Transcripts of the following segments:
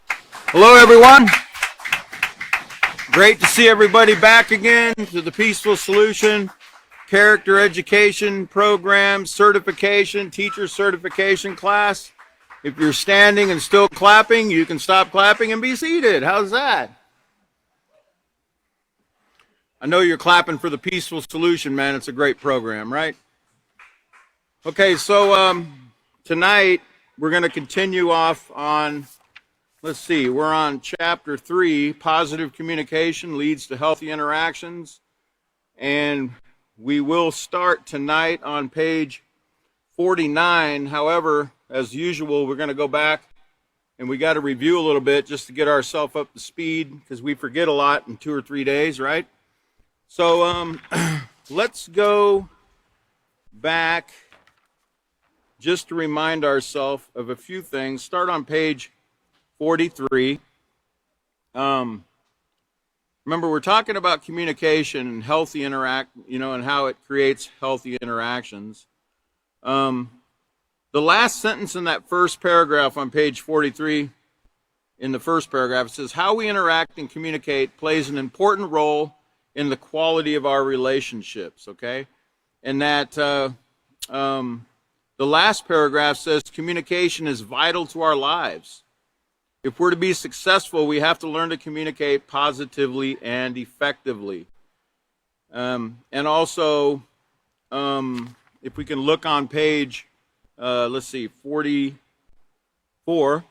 Hello, everyone. Great to see everybody back again to the Peaceful Solution Character Education Program Certification, Teacher Certification class. If you're standing and still clapping, you can stop clapping and be seated. How's that? I know you're clapping for the Peaceful Solution, man. It's a great program, right? Okay, so tonight we're going to continue off on, let's see, we're on chapter 3, Positive Communication Leads to Healthy Interactions. And we will start tonight on page 49. However, as usual, we're going to go back and we got to review a little bit just to get ourselves up to speed because we forget a lot in 2 or 3 days, right? So let's go back just to remind ourselves of a few things. Start on page 43. Remember, we're talking about communication and healthy and how it creates healthy interactions. The last sentence in that first paragraph on page 43, in the first paragraph, it says, how we interact and communicate plays an important role in the quality of our relationships, okay? And that the last paragraph says communication is vital to our lives. If we're to be successful, we have to learn to communicate positively and effectively. And also, if we can look on page, 44,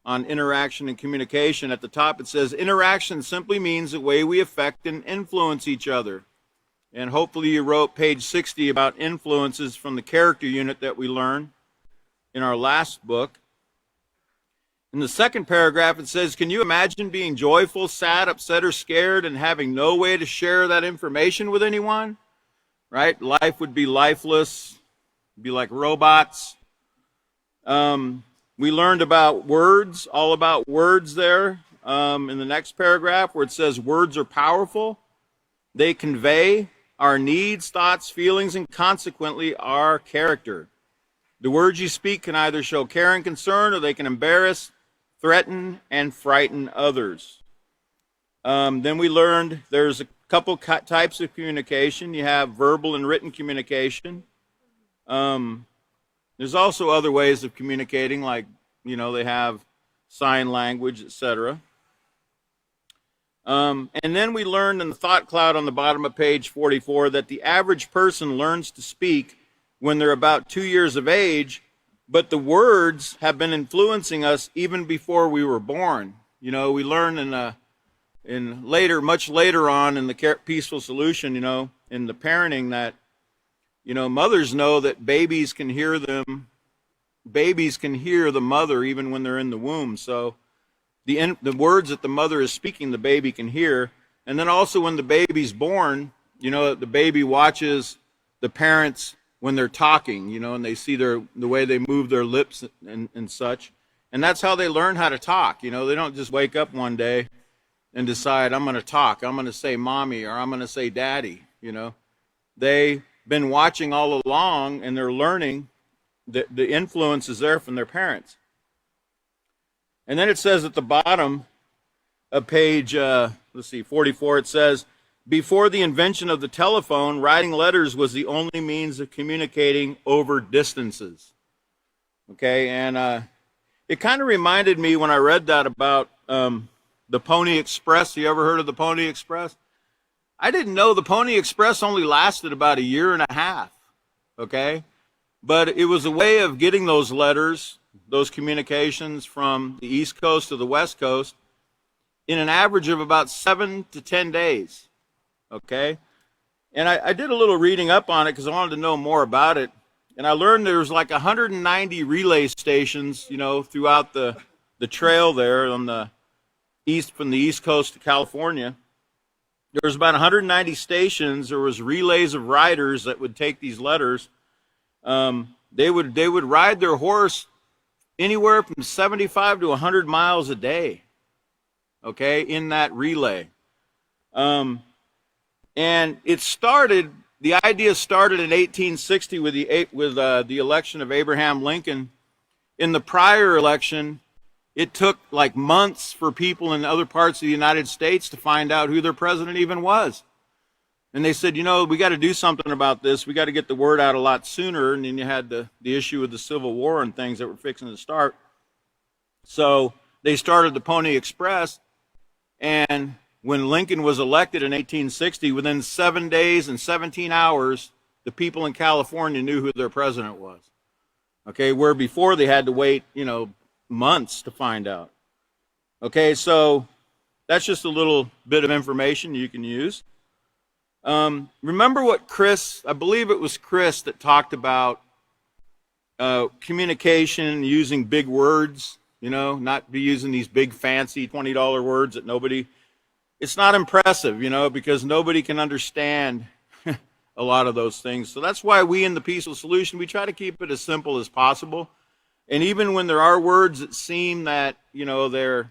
on interaction and communication, at the top it says, interaction simply means the way we affect and influence each other. And hopefully you wrote page 60 about influences from the character unit that we learned in our last book. In the second paragraph, it says, can you imagine being joyful, sad, upset, or scared and having no way to share that information with anyone? Right? Life would be lifeless, be like robots. We learned about words, all about words there in the next paragraph where it says words are powerful. They convey our needs, thoughts, feelings, and consequently our character. The words you speak can either show care and concern or they can embarrass, threaten, and frighten others. Then we learned there's a couple types of communication. You have verbal and written communication. There's also other ways of communicating, like, they have sign language, etc. And then we learned in the thought cloud on the bottom of page 44 that the average person learns to speak when they're about 2 years of age, but the words have been influencing us even before we were born. We learn much later on in the Peaceful Solution, in the parenting that, mothers know that babies can hear the mother even when they're in the womb. So the words that the mother is speaking, the baby can hear. And then also when the baby's born, the baby watches the parents when they're talking, and they see the way they move their lips and such. And that's how they learn how to talk. They don't just wake up one day and decide, I'm going to talk. I'm going to say mommy or I'm going to say daddy. They've been watching all along and they're learning. The influence is there from their parents. And then it says at the bottom of page, 44, it says, before the invention of the telephone, writing letters was the only means of communicating over distances. Okay, and it kind of reminded me when I read that about the Pony Express. You ever heard of the Pony Express? I didn't know the Pony Express only lasted about 1.5 years, okay? But it was a way of getting those letters, those communications from the East Coast to the West Coast in an average of about 7 to 10 days, okay? And I did a little reading up on it because I wanted to know more about it. And I learned there was like 190 relay stations, throughout the trail there on the east, from the East Coast to California. There was about 190 stations. There was relays of riders that would take these letters. They would ride their horse anywhere from 75 to 100 miles a day, okay, in that relay. And the idea started in 1860 with the election of Abraham Lincoln. In the prior election, It took like months for people in other parts of the United States to find out who their president even was. And they said, you know, we got to do something about this. We got to get the word out a lot sooner. And then you had the issue with the Civil War and things that were fixing to start. So they started the Pony Express. And when Lincoln was elected in 1860, within 7 days and 17 hours, the people in California knew who their president was. Okay, where before they had to wait, you know, months to find out. Okay, so that's just a little bit of information you can use. Remember what Chris, I believe it was Chris that talked about communication using big words, you know, not be using these big fancy $20 words that nobody, it's not impressive, you know, because nobody can understand a lot of those things. So that's why we in the Peaceful Solution, we try to keep it as simple as possible. And even when there are words that seem that, you know, they're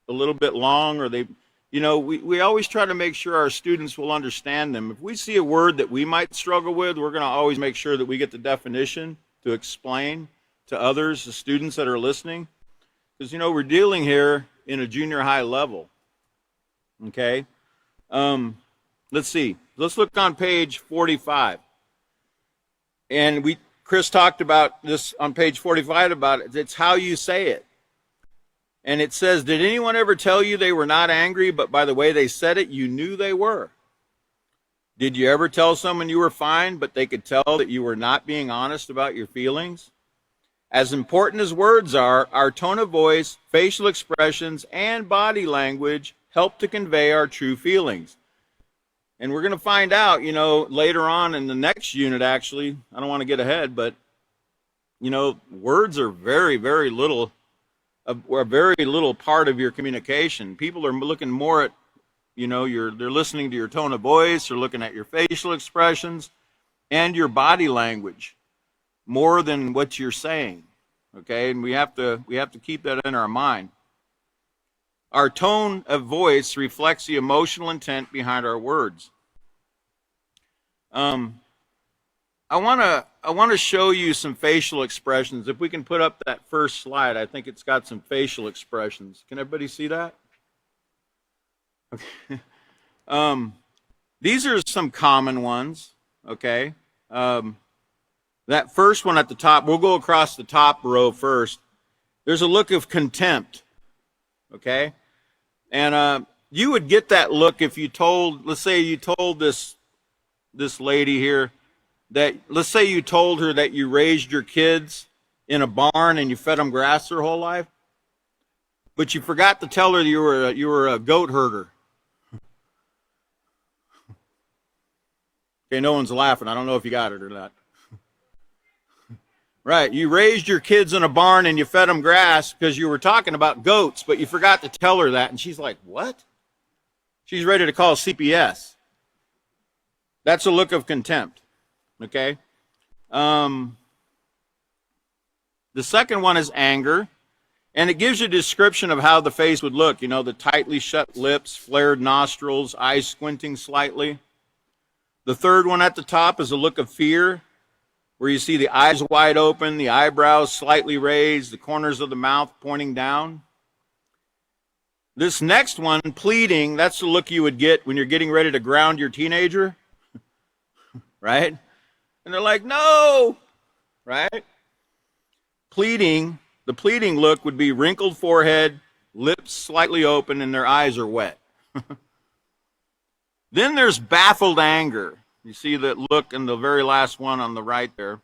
a little bit long or they, you know, we always try to make sure our students will understand them. If we see a word that we might struggle with, we're going to always make sure that we get the definition to explain to others, the students that are listening. Because, you know, we're dealing here in a junior high level. Okay? Let's see. Let's look on page 45. And Chris talked about this on page 45 about it. It's how you say it. And it says, did anyone ever tell you they were not angry, but by the way they said it, you knew they were? Did you ever tell someone you were fine, but they could tell that you were not being honest about your feelings? As important as words are, our tone of voice, facial expressions, and body language help to convey our true feelings. And we're going to find out, you know, later on in the next unit, actually. I don't want to get ahead, but, you know, words are very, very little, a very little part of your communication. People are looking more at, you know, they're listening to your tone of voice, they're looking at your facial expressions and your body language more than what you're saying. Okay, and we have to keep that in our mind. Our tone of voice reflects the emotional intent behind our words. I want to show you some facial expressions. If we can put up that first slide, I think it's got some facial expressions. Can everybody see that? Okay. These are some common ones. Okay. That first one at the top, we'll go across the top row first. There's a look of contempt. Okay. And you would get that look if you told, let's say you told this lady here that, let's say you told her that you raised your kids in a barn and you fed them grass their whole life, but you forgot to tell her you were a goat herder. Okay, no one's laughing. I don't know if you got it or not. Right, you raised your kids in a barn and you fed them grass because you were talking about goats, but you forgot to tell her that, and she's like, what? She's ready to call CPS. That's a look of contempt. Okay? The second one is anger, and it gives you a description of how the face would look. You know, the tightly shut lips, flared nostrils, eyes squinting slightly. The third one at the top is a look of fear, where you see the eyes wide open, the eyebrows slightly raised, the corners of the mouth pointing down. This next one, pleading, that's the look you would get when you're getting ready to ground your teenager. Right? And they're like, no! Right? Pleading, the pleading look would be wrinkled forehead, lips slightly open, and their eyes are wet. Then there's baffled anger. You see that look in the very last one on the right there.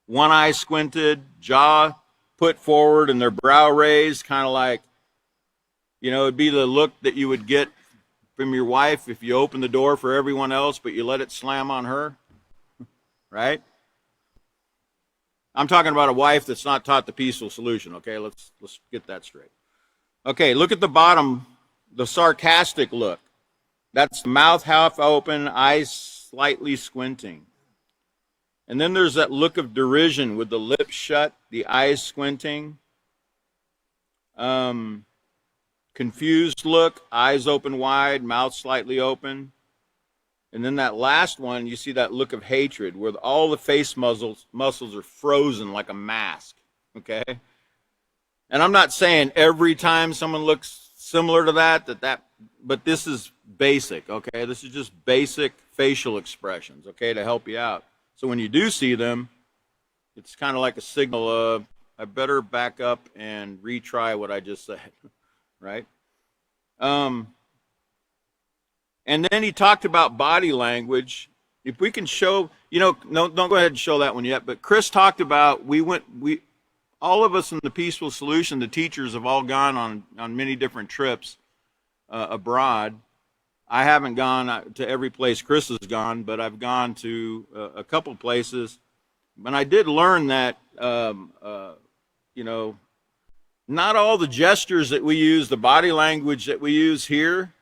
One eye squinted, jaw put forward, and their brow raised, kind of like, you know, it'd be the look that you would get from your wife if you open the door for everyone else, but you let it slam on her. Right? I'm talking about a wife that's not taught the peaceful solution, okay? Let's get that straight. Okay, look at the bottom, the sarcastic look. That's the mouth half open, eyes slightly squinting. And then there's that look of derision with the lips shut, the eyes squinting. Confused look, eyes open wide, mouth slightly open. And then that last one, you see that look of hatred where all the face muscles are frozen like a mask, okay? And I'm not saying every time someone looks similar to that, but this is basic, okay? This is just basic facial expressions, okay, to help you out. So when you do see them, it's kind of like a signal of, I better back up and retry what I just said, right? And then he talked about body language. If we can show, no, don't go ahead and show that one yet, but Chris talked about, all of us in the Peaceful Solution, the teachers have all gone on many different trips abroad. I haven't gone to every place Chris has gone, but I've gone to a couple places. And I did learn that, not all the gestures that we use, the body language that we use here,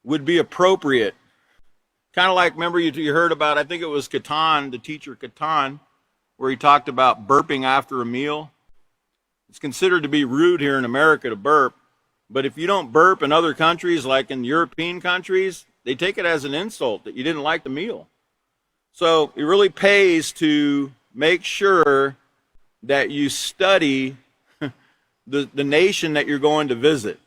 would be appropriate. Kind of like, remember you heard about, I think it was Catan, the teacher Catan, where he talked about burping after a meal. It's considered to be rude here in America to burp, but if you don't burp in other countries, like in European countries, they take it as an insult that you didn't like the meal. So it really pays to make sure that you study the nation that you're going to visit.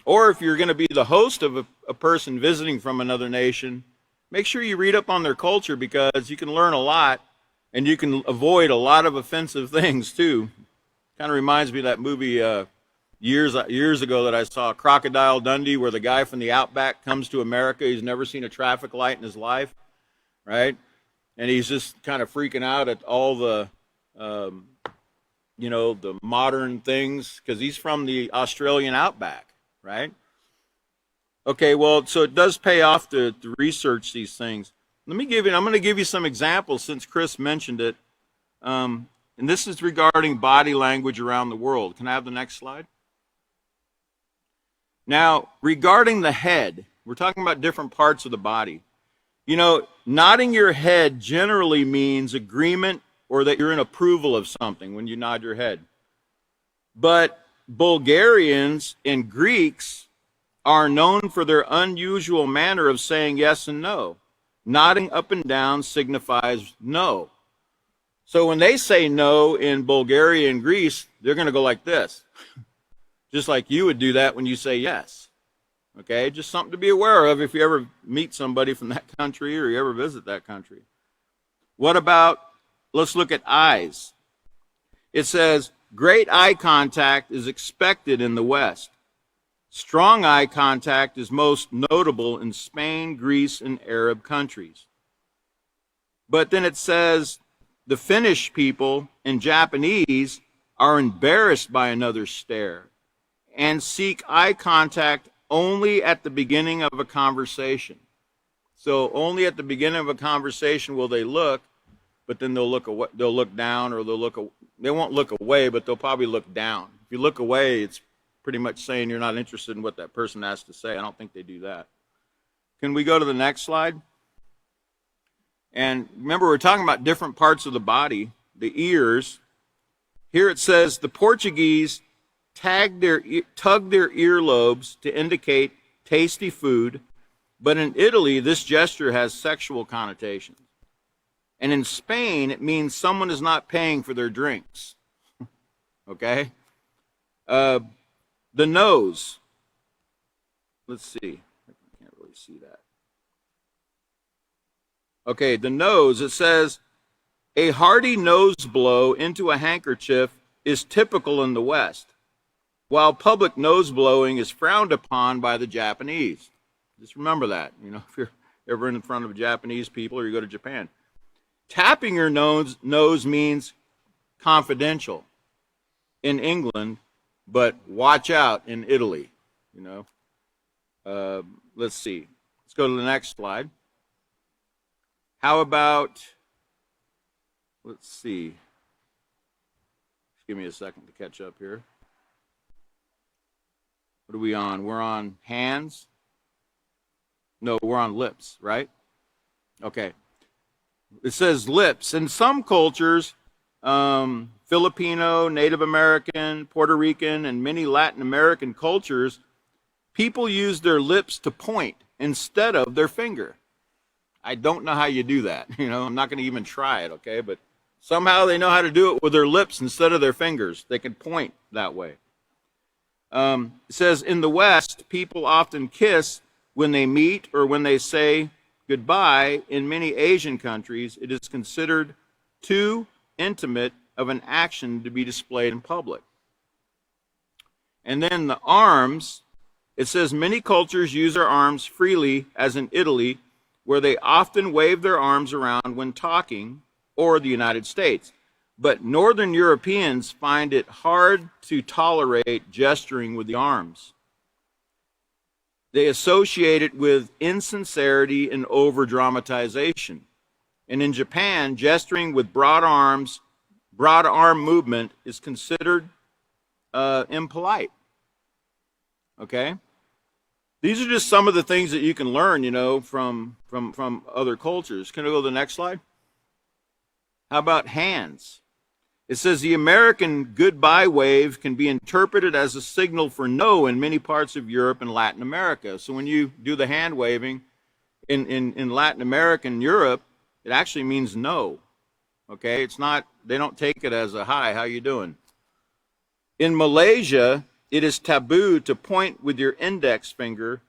Or if you're going to be the host of a person visiting from another nation, make sure you read up on their culture, because you can learn a lot and you can avoid a lot of offensive things too. Kind of reminds me of that movie years ago that I saw, Crocodile Dundee, where the guy from the Outback comes to America. He's never seen a traffic light in his life, right? And he's just kind of freaking out at all the the modern things, because he's from the Australian Outback, right? Okay, well, so it does pay off to research these things. I'm going to give you some examples since Chris mentioned it. And this is regarding body language around the world. Can I have the next slide? Now, regarding the head, we're talking about different parts of the body. Nodding your head generally means agreement or that you're in approval of something when you nod your head. But Bulgarians and Greeks are known for their unusual manner of saying yes and no. Nodding up and down signifies no. So when they say no in Bulgaria and Greece, they're going to go like this. Just like you would do that when you say yes. Okay, just something to be aware of if you ever meet somebody from that country or you ever visit that country. What about, let's look at eyes. It says, great eye contact is expected in the West. Strong eye contact is most notable in Spain, Greece, and Arab countries. But then it says, the Finnish people and Japanese are embarrassed by another's stare and seek eye contact only at the beginning of a conversation. So only at the beginning of a conversation will they look, but then they'll look away, they'll look down, or they won't look away, but they'll probably look down. If you look away, it's pretty much saying you're not interested in what that person has to say. I don't think they do that. Can we go to the next slide? And remember, we're talking about different parts of the body, the ears. Here it says the Portuguese tug their earlobes to indicate tasty food, but in Italy, this gesture has sexual connotations. And in Spain, it means someone is not paying for their drinks. Okay? The nose. Let's see. I can't really see that. Okay, the nose. It says, a hearty nose blow into a handkerchief is typical in the West, while public nose blowing is frowned upon by the Japanese. Just remember that, if you're ever in front of Japanese people or you go to Japan. Tapping your nose means confidential in England, but watch out in Italy, Let's see. Let's go to the next slide. How about, let's see. Just give me a second to catch up here. What are we on? We're on hands? No, we're on lips, right? Okay. It says lips. In some cultures, Filipino, Native American, Puerto Rican, and many Latin American cultures, people use their lips to point instead of their finger. I don't know how you do that. I'm not going to even try it, okay? But Somehow they know how to do it with their lips instead of their fingers. They can point that way. It says, in the West, people often kiss when they meet or when they say goodbye. In many Asian countries, it is considered too intimate of an action to be displayed in public. And then the arms, it says, many cultures use their arms freely, as in Italy, where they often wave their arms around when talking, or the United States. But Northern Europeans find it hard to tolerate gesturing with the arms. They associate it with insincerity and over-dramatization. And in Japan, gesturing with broad arm movement is considered impolite. Okay? These are just some of the things that you can learn, from other cultures. Can I go to the next slide? How about hands? It says the American goodbye wave can be interpreted as a signal for no in many parts of Europe and Latin America. So when you do the hand waving in Latin America and Europe, it actually means no. Okay? It's not, they don't take it as a hi, how you doing? In Malaysia, it is taboo to point with your index finger,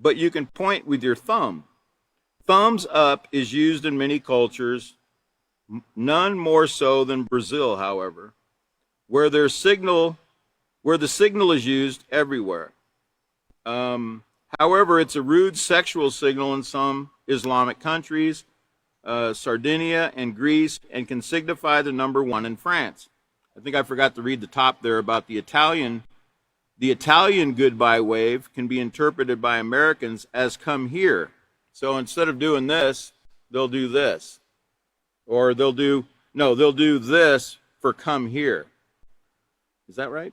but you can point with your thumb. Thumbs up is used in many cultures, none more so than Brazil, however, where the signal is used everywhere. However, it's a rude sexual signal in some Islamic countries, Sardinia and Greece, and can signify the number 1 in France. I think I forgot to read the top there about the Italian. The Italian goodbye wave can be interpreted by Americans as come here. So instead of doing this, they'll do this. Or they'll do this for come here. Is that right?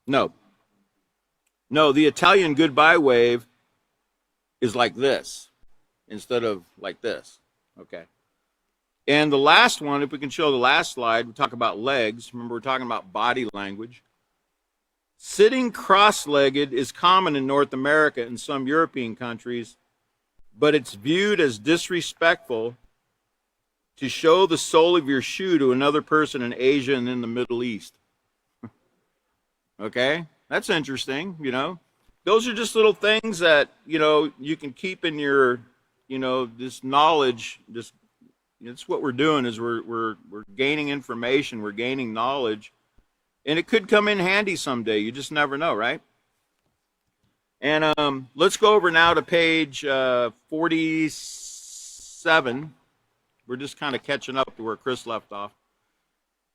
No, the Italian goodbye wave is like this instead of like this. Okay. And the last one, if we can show the last slide, we talk about legs. Remember, we're talking about body language. Sitting cross-legged is common in North America and some European countries, but it's viewed as disrespectful to show the sole of your shoe to another person in Asia and in the Middle East. Okay? That's interesting, Those are just little things that, you can keep in your, this knowledge. It's what we're doing is we're gaining information, we're gaining knowledge, and it could come in handy someday. You just never know, right? And let's go over now to page 47. We're just kind of catching up to where Chris left off,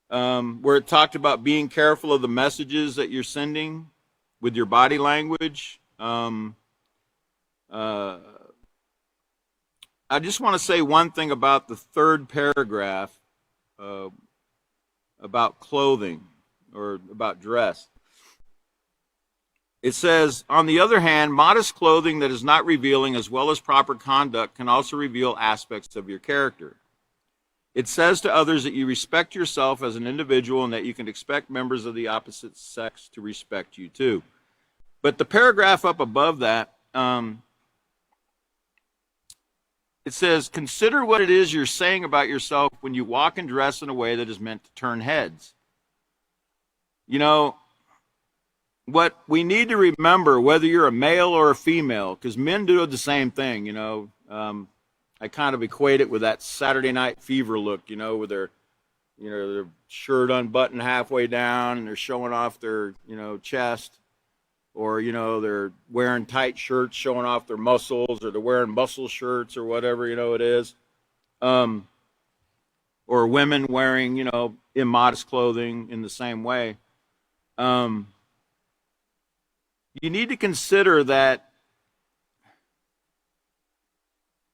where it talked about being careful of the messages that you're sending with your body language. I just want to say one thing about the third paragraph about clothing or about dress. It says, on the other hand, modest clothing that is not revealing as well as proper conduct can also reveal aspects of your character. It says to others that you respect yourself as an individual and that you can expect members of the opposite sex to respect you too. But the paragraph up above that, it says, consider what it is you're saying about yourself when you walk and dress in a way that is meant to turn heads. What we need to remember, whether you're a male or a female, because men do the same thing, I kind of equate it with that Saturday Night Fever look, with their shirt unbuttoned halfway down and they're showing off their, chest, or, they're wearing tight shirts showing off their muscles, or they're wearing muscle shirts or whatever, it is. Or women wearing, immodest clothing in the same way. You need to consider that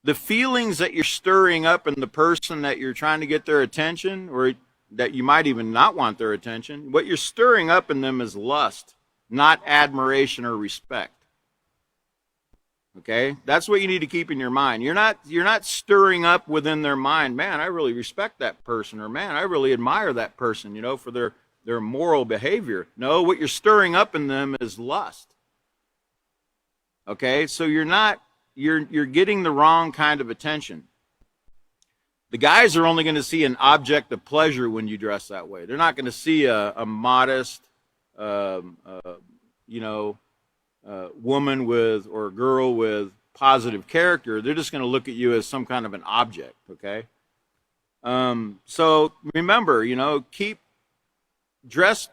the feelings that you're stirring up in the person that you're trying to get their attention, or that you might even not want their attention, what you're stirring up in them is lust, not admiration or respect. Okay? That's what you need to keep in your mind. You're not stirring up within their mind, man, I really respect that person, or man, I really admire that person, for their moral behavior. No, what you're stirring up in them is lust. Okay? So you're getting the wrong kind of attention. The guys are only going to see an object of pleasure when you dress that way. They're not going to see a modest, um, uh, you know, woman with or girl with positive character. They're just going to look at you as some kind of an object. Okay. So remember, keep dress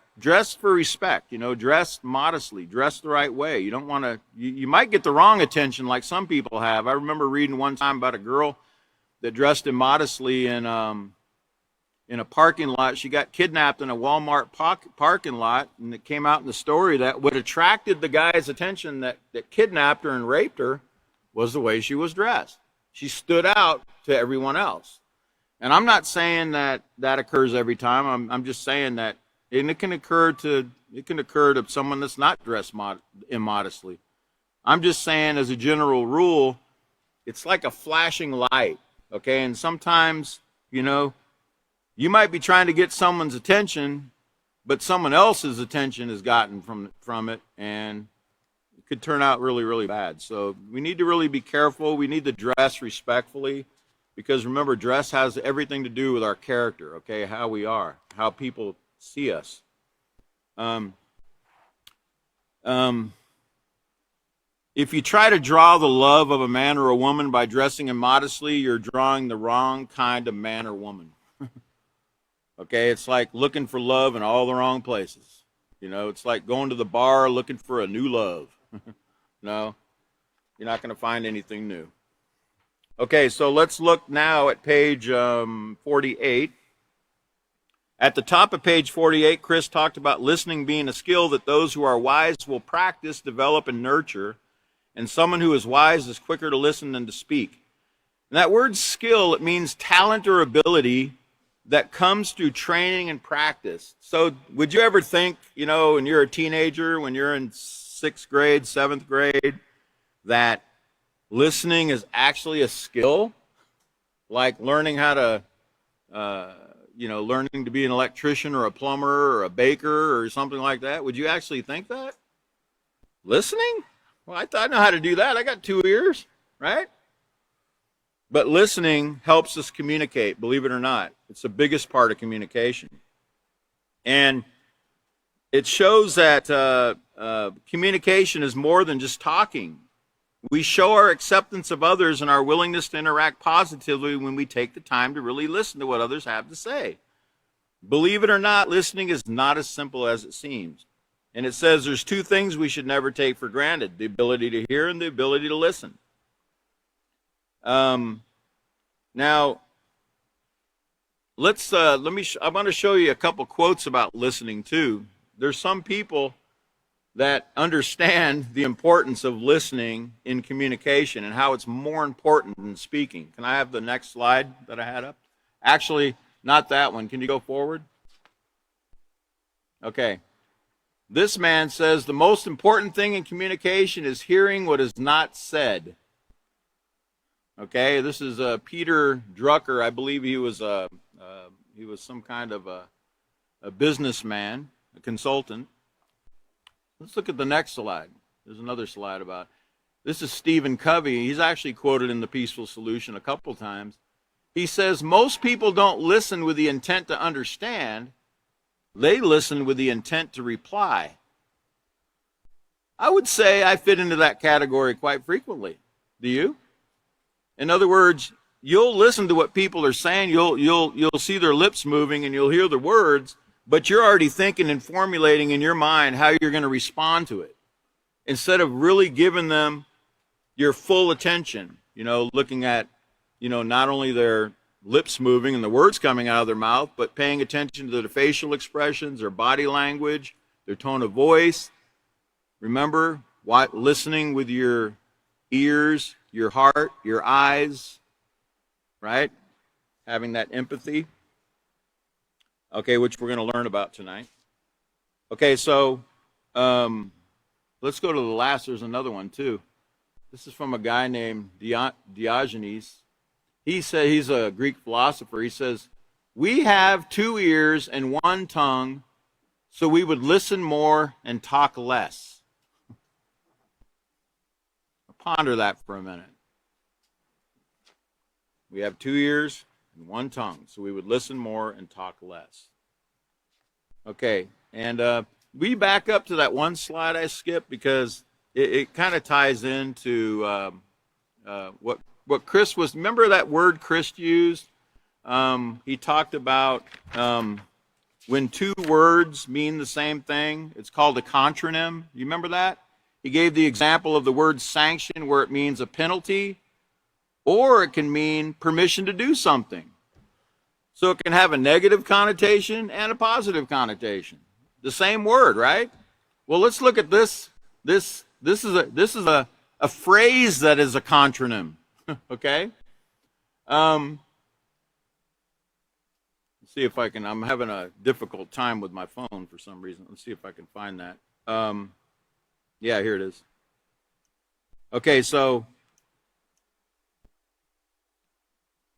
for respect. Dress modestly, dress the right way. You don't want to. You might get the wrong attention, like some people have. I remember reading one time about a girl that dressed immodestly in a parking lot. She got kidnapped in a Walmart parking lot, and it came out in the story that what attracted the guy's attention that kidnapped her and raped her was the way she was dressed. She stood out to everyone else. And I'm not saying that occurs every time. I'm just saying that, and it can occur to someone that's not dressed immodestly. I'm just saying, as a general rule, it's like a flashing light. Okay, and sometimes, you might be trying to get someone's attention, but someone else's attention is gotten from it, and it could turn out really, really bad. So we need to really be careful. We need to dress respectfully, because remember, dress has everything to do with our character, okay, how we are, how people see us. If you try to draw the love of a man or a woman by dressing immodestly, you're drawing the wrong kind of man or woman. Okay, it's like looking for love in all the wrong places. It's like going to the bar looking for a new love. No, you're not going to find anything new. Okay, so let's look now at page 48. At the top of page 48, Chris talked about listening being a skill that those who are wise will practice, develop, and nurture. And someone who is wise is quicker to listen than to speak. And that word skill, it means talent or ability that comes through training and practice. So would you ever think, when you're a teenager, when you're in 6th grade, 7th grade, that listening is actually a skill? Like learning how to, learning to be an electrician or a plumber or a baker or something like that? Would you actually think that? Listening? Well, I thought I know how to do that. I got 2 ears, right? But listening helps us communicate, believe it or not. It's the biggest part of communication. And it shows that communication is more than just talking. We show our acceptance of others and our willingness to interact positively when we take the time to really listen to what others have to say. Believe it or not, listening is not as simple as it seems. And it says there's 2 things we should never take for granted: the ability to hear and the ability to listen. Now, I want to show you a couple quotes about listening too. There's some people that understand the importance of listening in communication and how it's more important than speaking. Can I have the next slide that I had up? Actually, not that one. Can you go forward? Okay. This man says the most important thing in communication is hearing what is not said. Okay, this is Peter Drucker. I believe he was some kind of a businessman, a consultant. Let's look at the next slide. There's another slide about it. This is Stephen Covey. He's actually quoted in The Peaceful Solution a couple times. He says, most people don't listen with the intent to understand. They listen with the intent to reply. I would say I fit into that category quite frequently. Do you? In other words, you'll listen to what people are saying. You'll see their lips moving and you'll hear the words, but you're already thinking and formulating in your mind how you're going to respond to it, instead of really giving them your full attention. Looking at, not only their lips moving and the words coming out of their mouth, but paying attention to their facial expressions, their body language, their tone of voice. Remember, listening with your ears, your heart, your eyes, right? Having that empathy. Okay, which we're going to learn about tonight. Okay, so let's go to the last. There's another one too. This is from a guy named Diogenes. He said, he's a Greek philosopher. He says, we have 2 ears and 1 tongue, so we would listen more and talk less. Ponder that for a minute. We have 2 ears in one tongue. So we would listen more and talk less. Okay, and we back up to that one slide I skipped because it kind of ties into what Chris was. Remember that word Chris used? He talked about when two words mean the same thing. It's called a contronym. You remember that? He gave the example of the word sanction, where it means a penalty, or it can mean permission to do something. So it can have a negative connotation and a positive connotation. The same word, right? Well, let's look at this. This is a phrase that is a contronym. Okay? Let's see if I can. I'm having a difficult time with my phone for some reason. Let's see if I can find that. Yeah, here it is. Okay, so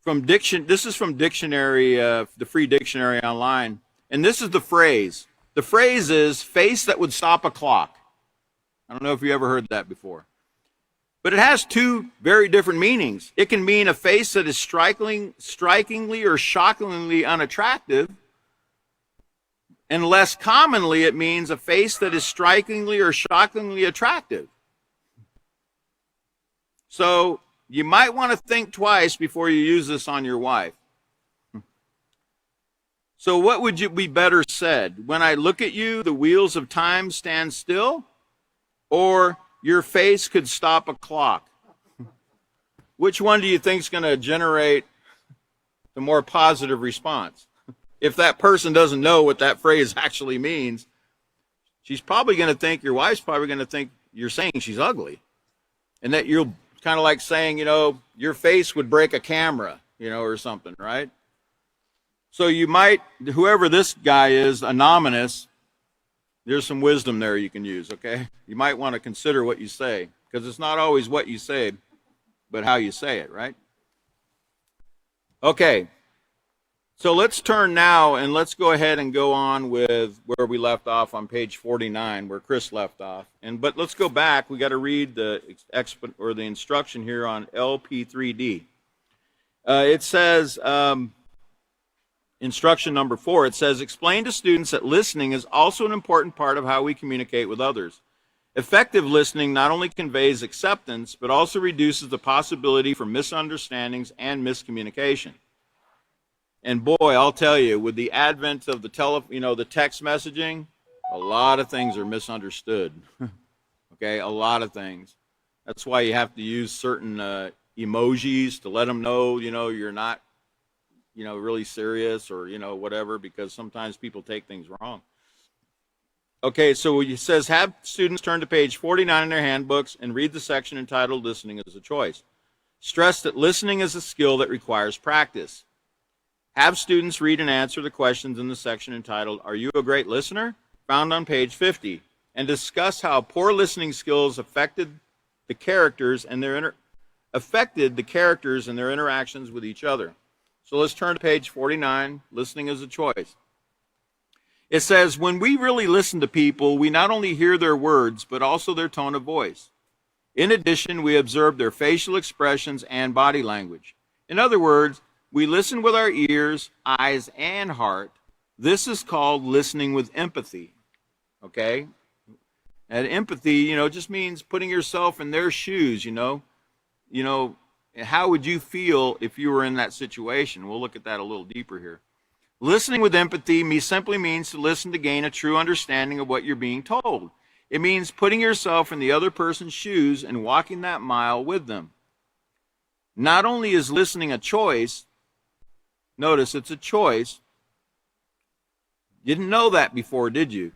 this is from dictionary, the free dictionary online, and this is the phrase. The phrase is face that would stop a clock. I don't know if you ever heard that before. But it has two very different meanings. It can mean a face that is strikingly or shockingly unattractive, and less commonly it means a face that is strikingly or shockingly attractive. So you might want to think twice before you use this on your wife. So what would you be better said? When I look at you, the wheels of time stand still? Or your face could stop a clock? Which one do you think is going to generate the more positive response? If that person doesn't know what that phrase actually means, she's probably going to think, your wife's probably going to think you're saying she's ugly. And that you're kind of like saying, your face would break a camera, or something, right? So you might, whoever this guy is, anonymous, there's some wisdom there you can use, okay? You might want to consider what you say, because it's not always what you say, but how you say it, right? Okay. So let's turn now and let's go ahead and go on with where we left off on page 49, where Chris left off. But let's go back. We got to read the instruction here on LP3D. It says, instruction number 4, it says, explain to students that listening is also an important part of how we communicate with others. Effective listening not only conveys acceptance, but also reduces the possibility for misunderstandings and miscommunication. And boy, I'll tell you, with the advent of the text messaging, a lot of things are misunderstood. Okay, a lot of things. That's why you have to use certain emojis to let them know, you're not, really serious or, whatever, because sometimes people take things wrong. Okay, so it says, have students turn to page 49 in their handbooks and read the section entitled Listening is a Choice. Stress that listening is a skill that requires practice. Have students read and answer the questions in the section entitled, Are You a Great Listener? Found on page 50, and discuss how poor listening skills affected the characters and their interactions with each other. So let's turn to page 49, Listening is a Choice. It says, when we really listen to people, we not only hear their words, but also their tone of voice. In addition, we observe their facial expressions and body language. In other words, we listen with our ears, eyes, and heart. This is called listening with empathy. Okay? And empathy, just means putting yourself in their shoes, how would you feel if you were in that situation? We'll look at that a little deeper here. Listening with empathy simply means to listen to gain a true understanding of what you're being told. It means putting yourself in the other person's shoes and walking that mile with them. Not only is listening a choice, notice it's a choice. You didn't know that before, did you?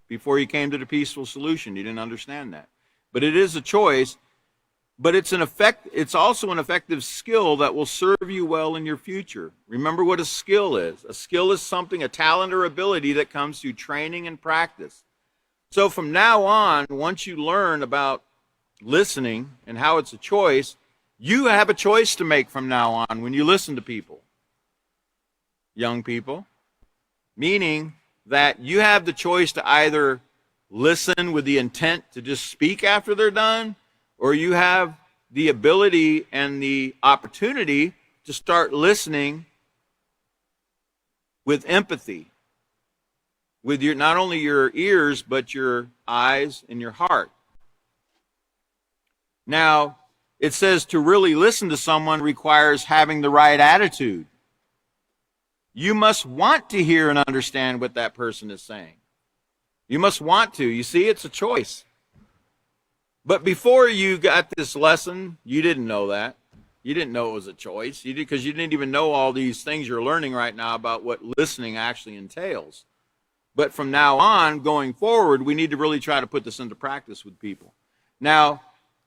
Before you came to the Peaceful Solution, you didn't understand that. But it is a choice, but it's also an effective skill that will serve you well in your future. Remember what a skill is. A skill is something, a talent or ability that comes through training and practice. So from now on, once you learn about listening and how it's a choice, you have a choice to make from now on when you listen to people. Young people. Meaning that you have the choice to either listen with the intent to just speak after they're done, or you have the ability and the opportunity to start listening with empathy, with your, not only your ears, but your eyes and your heart. Now, it says to really listen to someone requires having the right attitude. You must want to hear and understand what that person is saying. You must want to. You see, it's a choice. But before you got this lesson, you didn't know that. You didn't know it was a choice. You did, because you didn't even know all these things you're learning right now about what listening actually entails. But from now on, going forward, we need to really try to put this into practice with people. Now,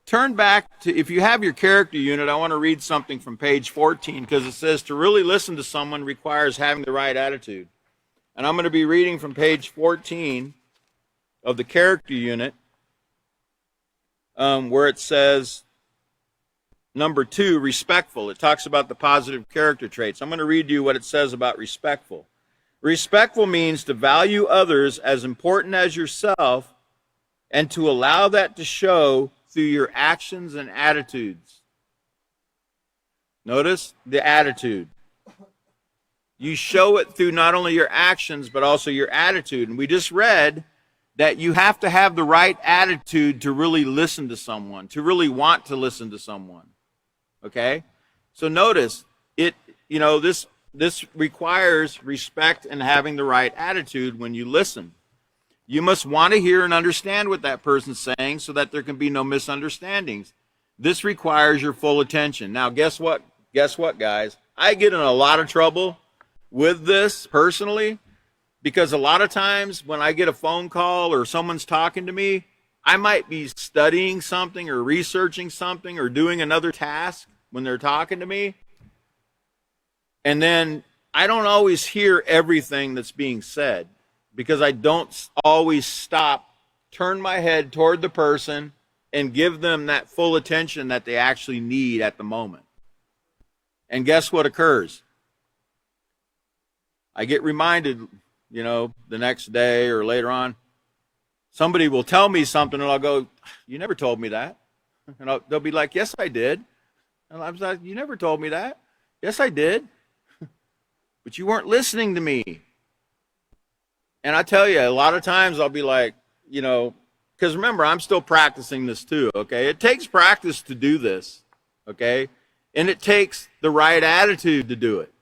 turn back to, if you have your character unit, I want to read something from page 14, because it says to really listen to someone requires having the right attitude. And I'm going to be reading from page 14 of the character unit, where it says, number 2, respectful. It talks about the positive character traits. I'm going to read you what it says about respectful. Respectful means to value others as important as yourself and to allow that to show through your actions and attitudes. Notice the attitude. You show it through not only your actions, but also your attitude. And we just read that you have to have the right attitude to really listen to someone, to really want to listen to someone. Okay? So notice, this requires respect and having the right attitude when you listen. You must want to hear and understand what that person's saying so that there can be no misunderstandings. This requires your full attention. Now, guess what? Guess what, guys? I get in a lot of trouble with this personally, because a lot of times when I get a phone call or someone's talking to me, I might be studying something or researching something or doing another task when they're talking to me. And then I don't always hear everything that's being said because I don't always stop, turn my head toward the person, and give them that full attention that they actually need at the moment. And guess what occurs? I get reminded, the next day or later on, somebody will tell me something and I'll go, you never told me that. And they'll be like, yes, I did. And I'm like, you never told me that. Yes, I did. But you weren't listening to me. And I tell you, a lot of times I'll be like, because remember, I'm still practicing this too, okay? It takes practice to do this, okay? And it takes the right attitude to do it.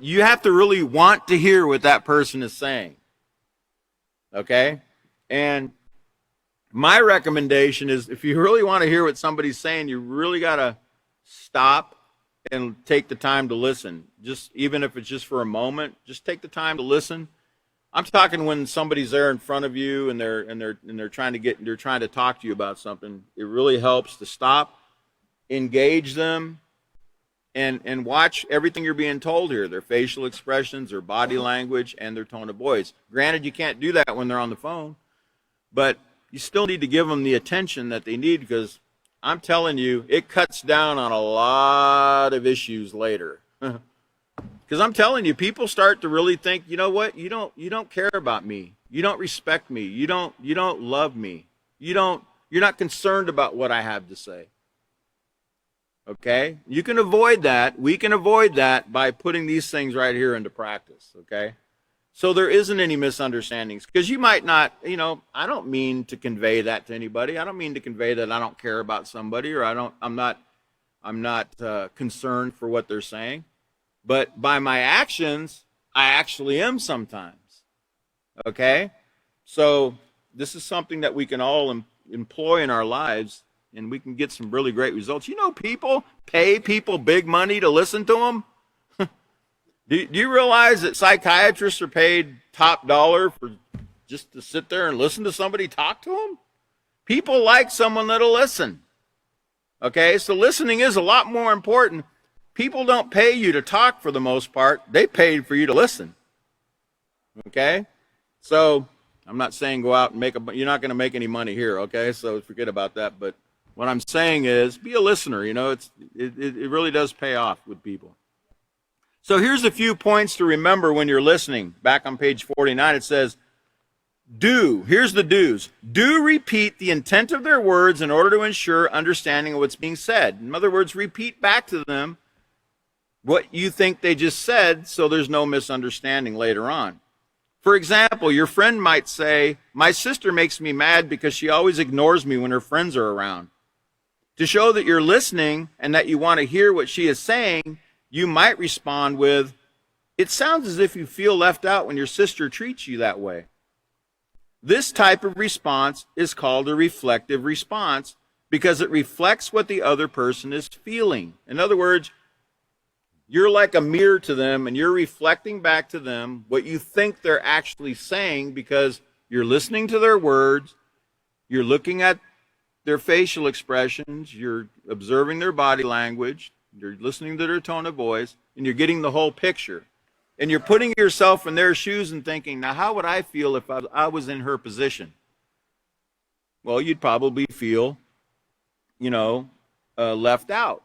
You have to really want to hear what that person is saying, okay? And my recommendation is, if you really want to hear what somebody's saying, you really got to stop and take the time to listen. Just even if it's just for a moment, just take the time to listen. I'm talking when somebody's there in front of you and they're trying to talk to you about something. It really helps to stop, engage them, and watch everything you're being told here, their facial expressions, their body language, and their tone of voice. Granted, you can't do that when they're on the phone, but you still need to give them the attention that they need, because I'm telling you, it cuts down on a lot of issues later. Because I'm telling you, people start to really think, you know what? You don't care about me. You don't respect me. You don't love me. You're not concerned about what I have to say. Okay? You can avoid that. We can avoid that by putting these things right here into practice. Okay? So there isn't any misunderstandings, because you might not, I don't mean to convey that to anybody. I don't mean to convey that I don't care about somebody, or I'm not concerned for what they're saying. But by my actions, I actually am sometimes. Okay? So this is something that we can all employ in our lives, and we can get some really great results. People pay people big money to listen to them. Do you realize that psychiatrists are paid top dollar for just to sit there and listen to somebody talk to them? People like someone that'll listen. Okay, so listening is a lot more important. People don't pay you to talk for the most part. They pay for you to listen. Okay? So I'm not saying go out and you're not going to make any money here, okay? So forget about that. But what I'm saying is be a listener. It really does pay off with people. So here's a few points to remember when you're listening. Back on page 49, it says, here's the do's. Do repeat the intent of their words in order to ensure understanding of what's being said. In other words, repeat back to them what you think they just said so there's no misunderstanding later on. For example, your friend might say, "My sister makes me mad because she always ignores me when her friends are around." To show that you're listening and that you want to hear what she is saying, you might respond with, "It sounds as if you feel left out when your sister treats you that way." This type of response is called a reflective response because it reflects what the other person is feeling. In other words, you're like a mirror to them and you're reflecting back to them what you think they're actually saying because you're listening to their words, you're looking at their facial expressions, you're observing their body language, you're listening to their tone of voice, and you're getting the whole picture. And you're putting yourself in their shoes and thinking, now how would I feel if I was in her position? Well, you'd probably feel, left out.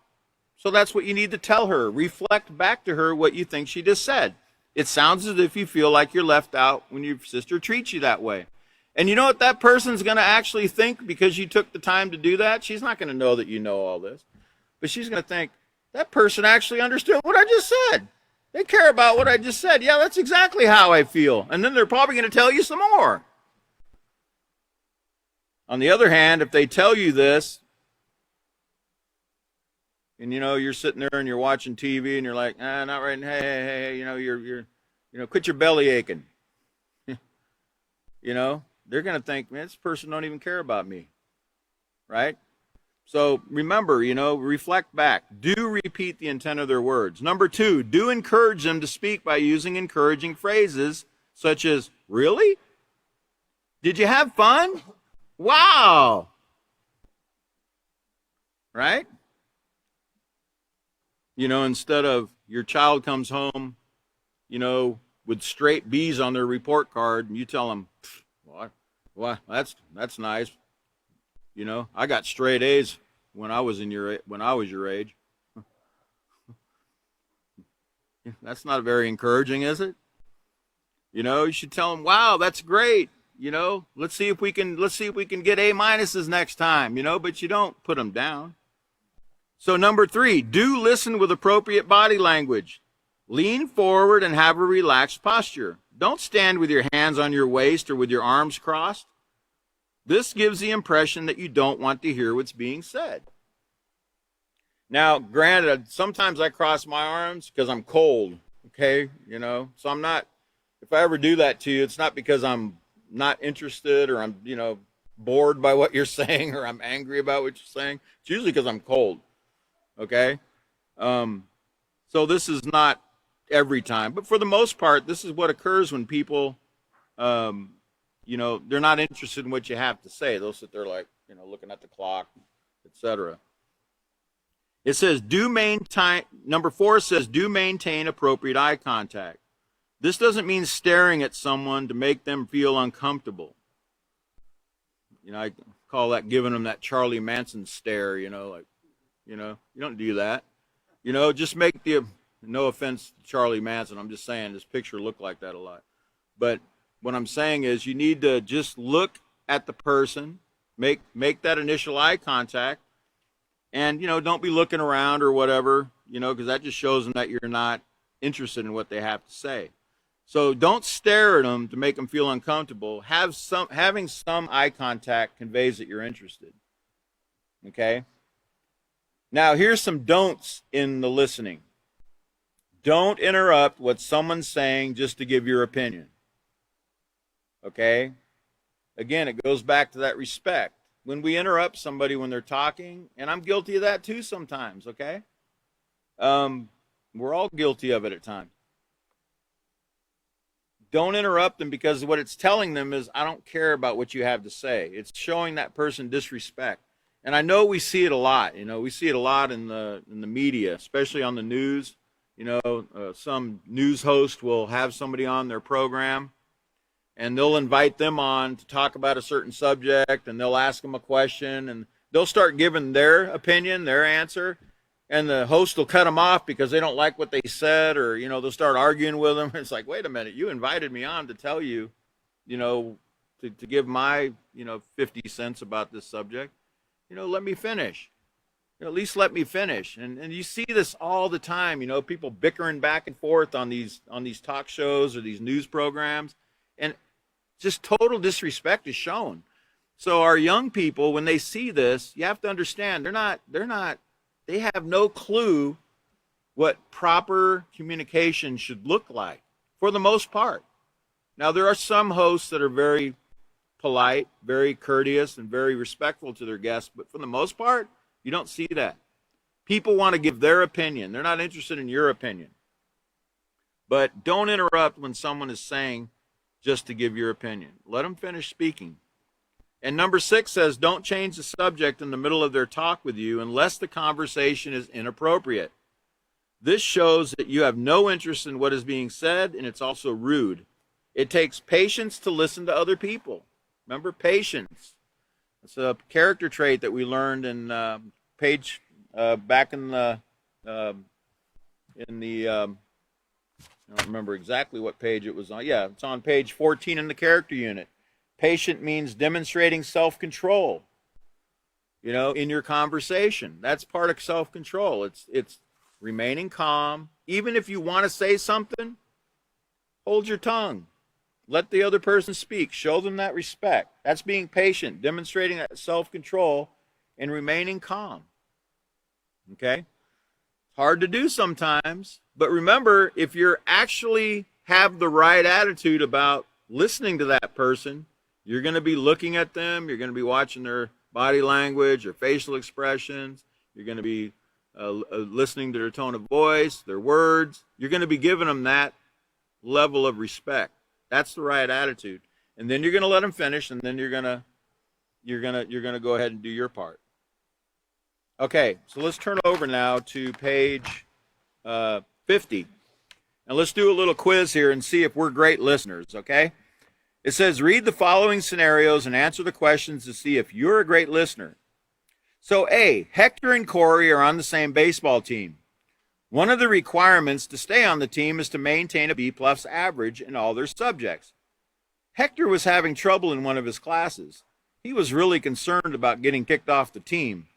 So that's what you need to tell her. Reflect back to her what you think she just said. It sounds as if you feel like you're left out when your sister treats you that way. And you know what that person's going to actually think because you took the time to do that? She's not going to know that you know all this. But she's going to think, that person actually understood what I just said. They care about what I just said. Yeah, that's exactly how I feel. And then they're probably going to tell you some more. On the other hand, if they tell you this, and you're sitting there and you're watching TV and you're like, not right now. Hey, you're quit your belly aching. They're going to think, man, this person don't even care about me. Right? So remember, reflect back. Do repeat the intent of their words. Number 2, do encourage them to speak by using encouraging phrases such as, "Really? Did you have fun? Wow." Right? Instead of your child comes home, with straight B's on their report card, and you tell them, "Well, that's nice. I got straight A's when I was your age." That's not very encouraging, is it? You should tell them, "Wow, that's great. Let's see if we can get A minuses next time." But you don't put them down. So number 3, do listen with appropriate body language. Lean forward and have a relaxed posture. Don't stand with your hands on your waist or with your arms crossed. This gives the impression that you don't want to hear what's being said. Now, granted, sometimes I cross my arms because I'm cold, okay? So I'm not, if I ever do that to you, it's not because I'm not interested or I'm, bored by what you're saying or I'm angry about what you're saying. It's usually because I'm cold, okay? So this is not every time, but for the most part, this is what occurs when people, they're not interested in what you have to say. They'll sit there like, looking at the clock, etc. It says, number 4 says, do maintain appropriate eye contact. This doesn't mean staring at someone to make them feel uncomfortable. I call that giving them that Charlie Manson stare, you don't do that. Just make no offense to Charlie Manson, I'm just saying this picture looked like that a lot. But what I'm saying is you need to just look at the person, make that initial eye contact, and, don't be looking around or whatever, because that just shows them that you're not interested in what they have to say. So don't stare at them to make them feel uncomfortable. Having some eye contact conveys that you're interested. Okay? Now, here's some don'ts in the listening. Don't interrupt what someone's saying just to give your opinion. Okay? Again, it goes back to that respect. When we interrupt somebody when they're talking, and I'm guilty of that too sometimes, okay? We're all guilty of it at times. Don't interrupt them because what it's telling them is, I don't care about what you have to say. It's showing that person disrespect. And I know we see it a lot. We see it a lot in the media, especially on the news. Some news host will have somebody on their program, and they'll invite them on to talk about a certain subject, and they'll ask them a question, and they'll start giving their opinion, their answer, and the host will cut them off because they don't like what they said, or, they'll start arguing with them. It's like, wait a minute, you invited me on to tell you, to give my, 50 cents about this subject. Let me finish. At least let me finish. And you see this all the time, people bickering back and forth on these talk shows or these news programs, and just total disrespect is shown. So our young people, when they see this, you have to understand they have no clue what proper communication should look like for the most part. Now, there are some hosts that are very polite, very courteous, and very respectful to their guests, but for the most part, you don't see that. People want to give their opinion. They're not interested in your opinion. But don't interrupt when someone is saying just to give your opinion. Let them finish speaking. And number 6 says, don't change the subject in the middle of their talk with you unless the conversation is inappropriate. This shows that you have no interest in what is being said, and it's also rude. It takes patience to listen to other people. Remember, patience. It's a character trait that we learned in page back in the I don't remember exactly what page it was on. Yeah, it's on page 14 in the character unit. Patient means demonstrating self-control, in your conversation. That's part of self-control. It's remaining calm. Even if you want to say something, hold your tongue. Let the other person speak. Show them that respect. That's being patient, demonstrating that self-control and remaining calm. Okay? Hard to do sometimes, but remember, if you're actually have the right attitude about listening to that person, you're going to be looking at them, you're going to be watching their body language, their facial expressions, you're going to be listening to their tone of voice, their words. You're going to be giving them that level of respect. That's the right attitude. And then you're going to let them finish, and then you're going to go ahead and do your part. Okay, so let's turn over now to page 50. And let's do a little quiz here and see if we're great listeners, okay? It says, read the following scenarios and answer the questions to see if you're a great listener. So A, Hector and Corey are on the same baseball team. One of the requirements to stay on the team is to maintain a B+ average in all their subjects. Hector was having trouble in one of his classes. He was really concerned about getting kicked off the team.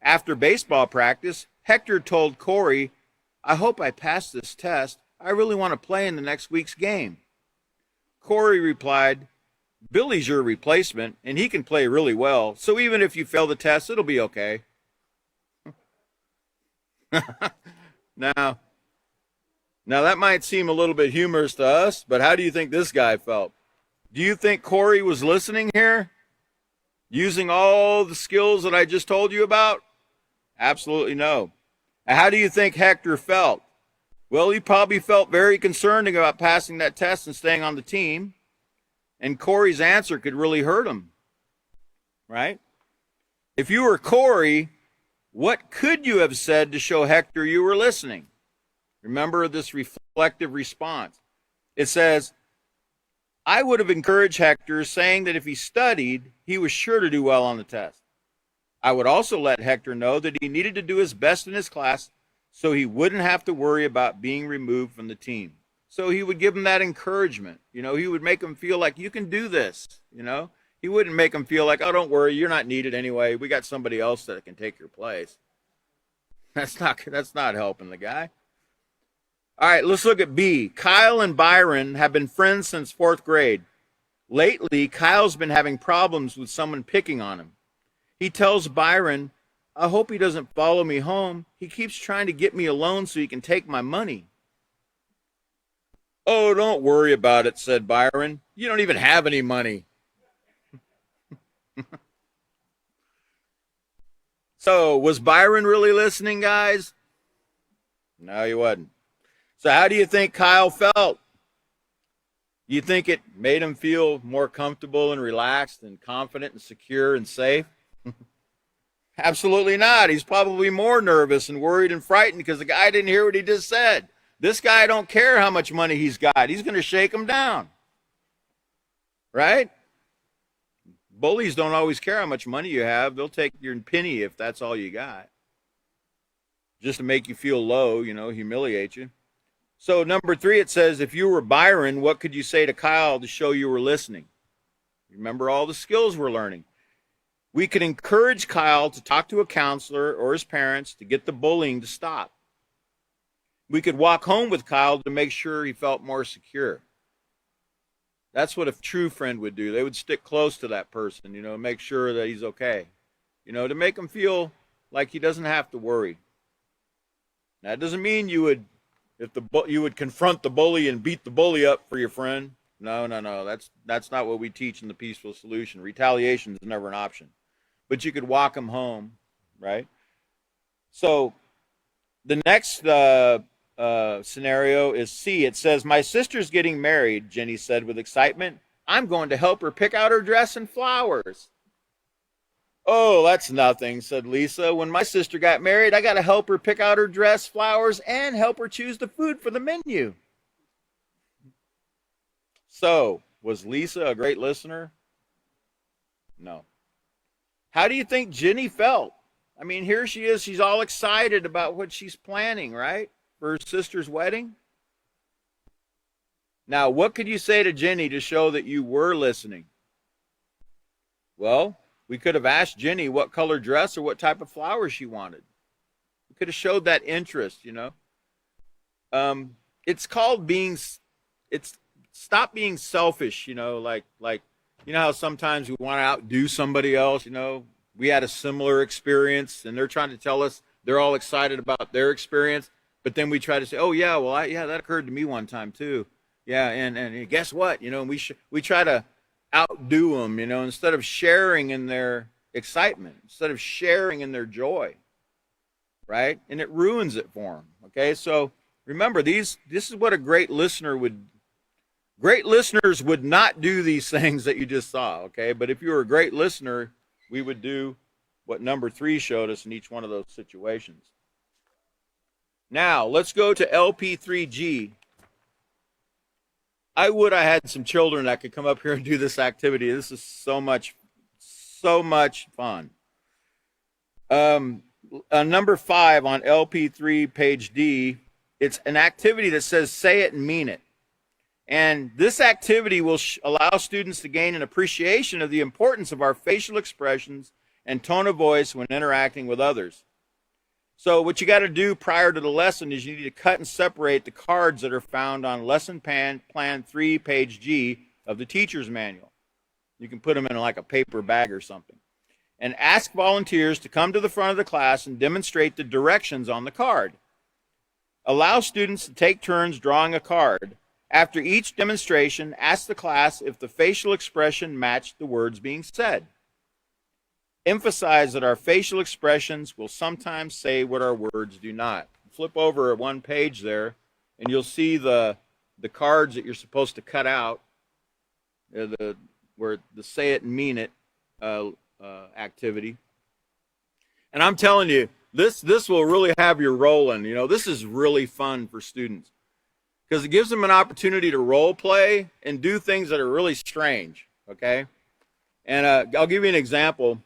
After baseball practice, Hector told Corey, I hope I pass this test. I really want to play in the next week's game. Corey replied, Billy's your replacement, and he can play really well, so even if you fail the test, it'll be okay. Now that might seem a little bit humorous to us, but how do you think this guy felt? Do you think Corey was listening here? Using all the skills that I just told you about? Absolutely no. How do you think Hector felt? Well, he probably felt very concerned about passing that test and staying on the team. And Corey's answer could really hurt him, right? If you were Corey, what could you have said to show Hector you were listening? Remember this reflective response. It says, I would have encouraged Hector, saying that if he studied, he was sure to do well on the test. I would also let Hector know that he needed to do his best in his class so he wouldn't have to worry about being removed from the team. So he would give him that encouragement. He would make him feel like you can do this. He wouldn't make him feel like, oh, don't worry, you're not needed anyway. We got somebody else that can take your place. That's not helping the guy. All right, let's look at B. Kyle and Byron have been friends since 4th grade. Lately, Kyle's been having problems with someone picking on him. He tells Byron, I hope he doesn't follow me home. He keeps trying to get me alone so he can take my money. Oh, don't worry about it, said Byron. You don't even have any money. So, was Byron really listening, guys? No, he wasn't. So how do you think Kyle felt? You think it made him feel more comfortable and relaxed and confident and secure and safe? Absolutely not. He's probably more nervous and worried and frightened because the guy didn't hear what he just said. This guy don't care how much money he's got. He's going to shake him down. Right? Bullies don't always care how much money you have. They'll take your penny if that's all you got. Just to make you feel low, humiliate you. So number 3, it says, if you were Byron, what could you say to Kyle to show you were listening? Remember all the skills we're learning. We could encourage Kyle to talk to a counselor or his parents to get the bullying to stop. We could walk home with Kyle to make sure he felt more secure. That's what a true friend would do. They would stick close to that person, make sure that he's okay, to make him feel like he doesn't have to worry. That doesn't mean you would confront the bully and beat the bully up for your friend. No. That's not what we teach in the Peaceful Solution. Retaliation is never an option. But you could walk him home, right? So the next scenario is C. It says, my sister's getting married, Jenny said with excitement. I'm going to help her pick out her dress and flowers. Oh, that's nothing, said Lisa. When my sister got married, I got to help her pick out her dress, flowers, and help her choose the food for the menu. So, was Lisa a great listener? No. How do you think Jenny felt? I mean, here she is. She's all excited about what she's planning, right? For her sister's wedding. Now, what could you say to Jenny to show that you were listening? Well, we could have asked Jenny what color dress or what type of flowers she wanted. We could have showed that interest, It's called stop being selfish, like how sometimes we want to outdo somebody else, We had a similar experience and they're trying to tell us they're all excited about their experience, but then we try to say, oh yeah, well, that occurred to me one time too. Yeah, and guess what? We try to outdo them, instead of sharing in their excitement, instead of sharing in their joy, right? And it ruins it for them. Okay, so remember, this is what a great listener would. Great listeners would not do these things that you just saw. Okay, but if you were a great listener, we would do what number 3 showed us in each one of those situations. Now let's go to LP3G. I had some children that could come up here and do this activity. This is so much fun. Number 5 on LP3, page D, it's an activity that says, say it and mean it. And this activity will allow students to gain an appreciation of the importance of our facial expressions and tone of voice when interacting with others. So what you got to do prior to the lesson is you need to cut and separate the cards that are found on lesson plan 3, page G of the teacher's manual. You can put them in like a paper bag or something. And ask volunteers to come to the front of the class and demonstrate the directions on the card. Allow students to take turns drawing a card. After each demonstration, ask the class if the facial expression matched the words being said. Emphasize that our facial expressions will sometimes say what our words do not. Flip over one page there, and you'll see the cards that you're supposed to cut out, where the say it and mean it activity. And I'm telling you, this will really have you rolling. This is really fun for students because it gives them an opportunity to role play and do things that are really strange. Okay, and I'll give you an example.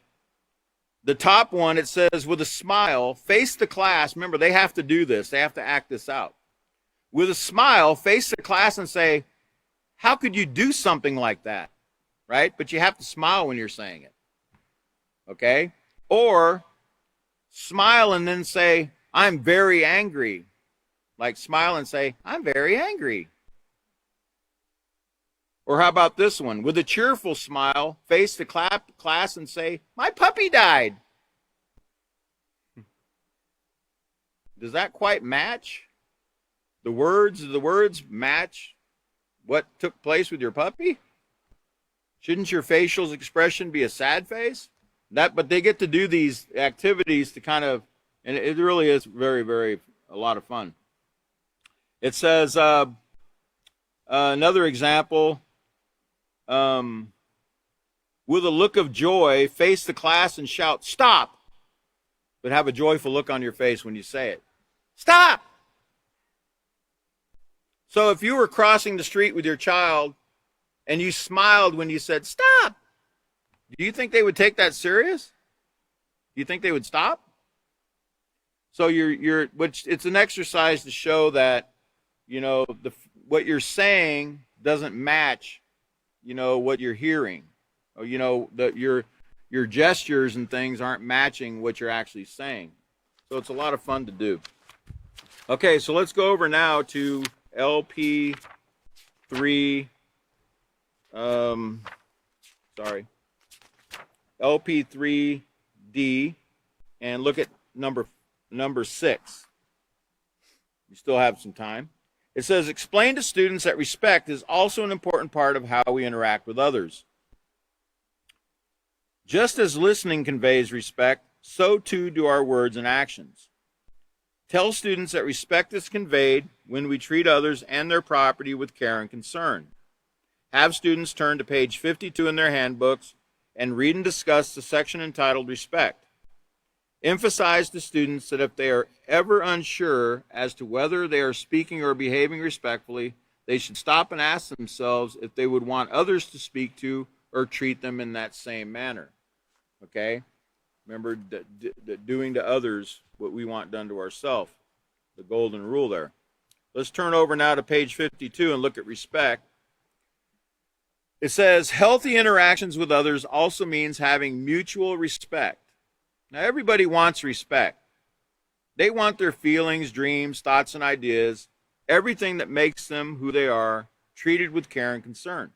The top one, it says, with a smile, face the class. Remember, they have to do this. They have to act this out. With a smile, face the class and say, how could you do something like that? Right? But you have to smile when you're saying it. Okay? Or smile and then say, I'm very angry. Like smile and say, I'm very angry. Or how about this one? With a cheerful smile, face the class and say, my puppy died. Does that quite match? The words match what took place with your puppy? Shouldn't your facial expression be a sad face? But they get to do these activities to kind of, and it really is very, very a lot of fun. It says, another example, with a look of joy, face the class and shout, stop, but have a joyful look on your face when you say it. Stop! So if you were crossing the street with your child and you smiled when you said, stop, do you think they would take that serious? Do you think they would stop? So it's an exercise to show that, what you're saying doesn't match, what you're hearing. Or, that your gestures and things aren't matching what you're actually saying. So it's a lot of fun to do. Okay, so let's go over now to LP3, LP3D, and look at number 6. You still have some time. It says, explain to students that respect is also an important part of how we interact with others. Just as listening conveys respect, so too do our words and actions. Tell students that respect is conveyed when we treat others and their property with care and concern. Have students turn to page 52 in their handbooks and read and discuss the section entitled Respect. Emphasize to students that if they are ever unsure as to whether they are speaking or behaving respectfully, they should stop and ask themselves if they would want others to speak to or treat them in that same manner. Okay? Remember, doing to others what we want done to ourselves. The golden rule there. Let's turn over now to page 52 and look at respect. It says, healthy interactions with others also means having mutual respect. Now, everybody wants respect. They want their feelings, dreams, thoughts, and ideas, everything that makes them who they are, treated with care and concern.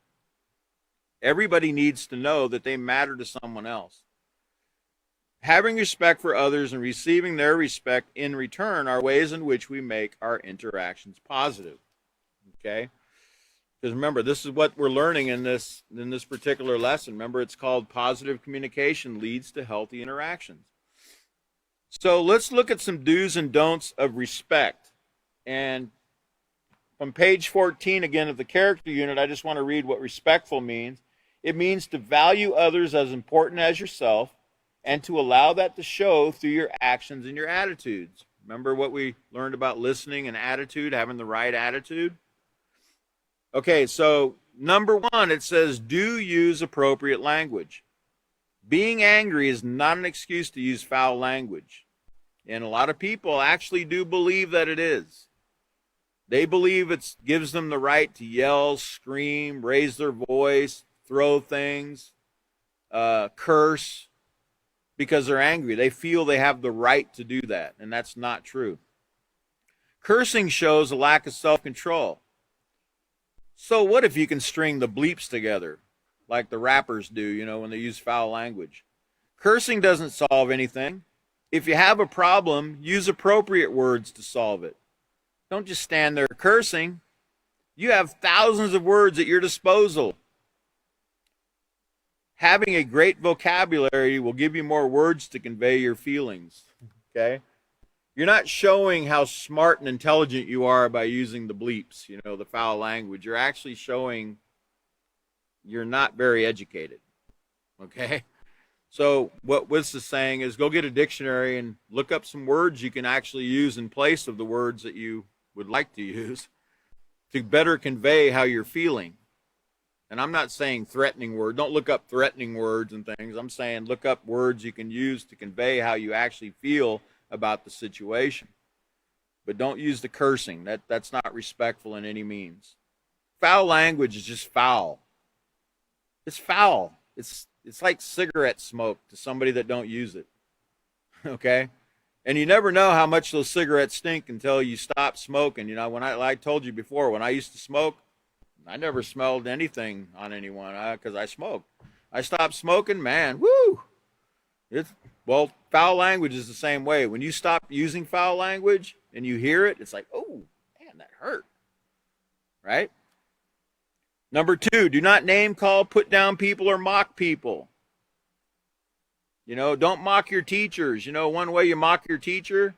Everybody needs to know that they matter to someone else. Having respect for others and receiving their respect in return are ways in which we make our interactions positive. Okay? Because remember, this is what we're learning in this particular lesson. Remember, it's called Positive Communication Leads to Healthy Interactions. So let's look at some do's and don'ts of respect. And from page 14, again, of the character unit, I just want to read what respectful means. It means to value others as important as yourself and to allow that to show through your actions and your attitudes. Remember what we learned about listening and attitude, having the right attitude? Okay, so number 1, it says, do use appropriate language. Being angry is not an excuse to use foul language. And a lot of people actually do believe that it is. They believe it gives them the right to yell, scream, raise their voice, throw things, curse, because they're angry. They feel they have the right to do that, and that's not true. Cursing shows a lack of self-control. So what if you can string the bleeps together, like the rappers do, when they use foul language? Cursing doesn't solve anything. If you have a problem, use appropriate words to solve it. Don't just stand there cursing. You have thousands of words at your disposal. Having a great vocabulary will give you more words to convey your feelings. Okay? You're not showing how smart and intelligent you are by using the bleeps, the foul language. You're actually showing you're not very educated. Okay? So what this is saying is go get a dictionary and look up some words you can actually use in place of the words that you would like to use to better convey how you're feeling. And I'm not saying threatening words. Don't look up threatening words and things. I'm saying look up words you can use to convey how you actually feel about the situation. But don't use the cursing. That's not respectful in any means. Foul language is just foul. It's foul. It's like cigarette smoke to somebody that don't use it. Okay? And you never know how much those cigarettes stink until you stop smoking. When I told you before, when I used to smoke, I never smelled anything on anyone because I smoked. I stopped smoking, man, woo! Foul language is the same way. When you stop using foul language and you hear it, it's like, oh, man, that hurt. Right? Number 2, do not name, call, put down people, or mock people. Don't mock your teachers. One way you mock your teacher